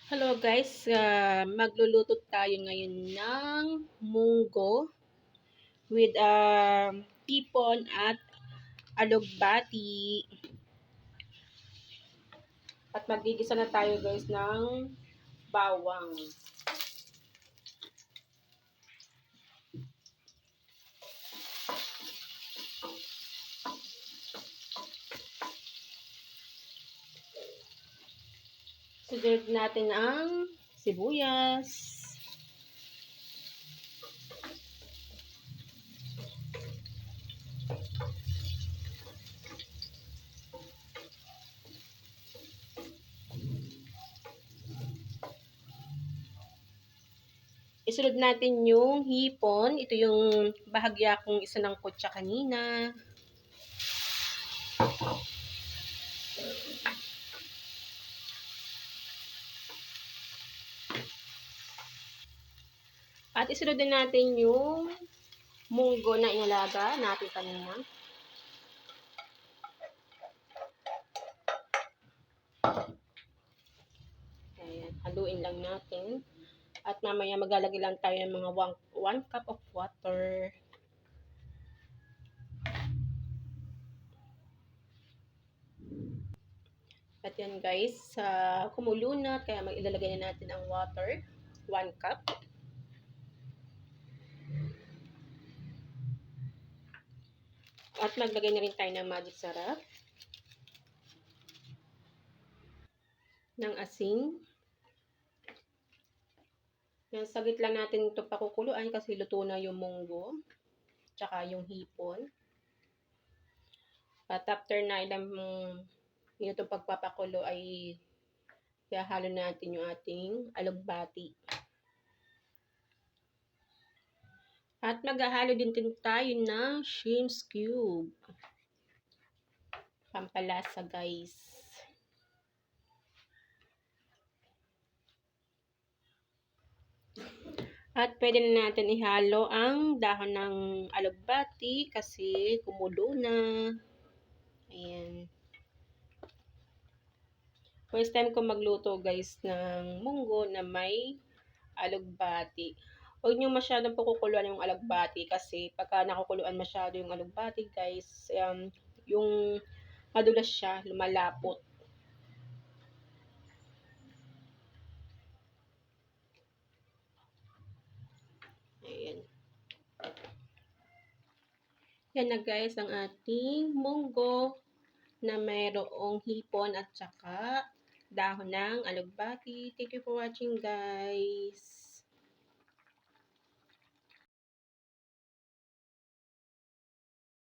Hello guys, magluluto tayo ngayon ng munggo with hipon at alugbati. At magigisa na tayo guys ng bawang. Sunod natin ang sibuyas. Isunod natin yung hipon. Ito yung bahagya kong isa ng kutsa kanina. At isunod din natin yung munggo na inalaga natin kanina. Ayan, haluin lang natin. At mamaya maglalagay lang tayo ng mga 1 cup of water. At yan guys, kumulo na, kaya ilalagay na natin ang water. 1 cup. At maglagay na rin tayo ng magic sarap. Ng asin. Yan, saglit lang natin ito pakukuluan kasi luto na yung munggo. Tsaka yung hipon. At after na ilang ito pagpapakulo ay ihalo natin yung ating alugbati. At maghahalo din tayo ng shrimp cube. Pampalasa guys. At pwede na natin ihalo ang dahon ng alugbati kasi kumulo na. Ayan. First time ko magluto guys ng munggo na may alugbati. Huwag nyo masyadong pakukuluan yung alugbati kasi pagka nakukuluan masyado yung alugbati guys, yung madulas siya, lumalapot. Ayan. Yan na guys ang ating munggo na mayroong hipon at saka dahon ng alugbati. Thank you for watching guys.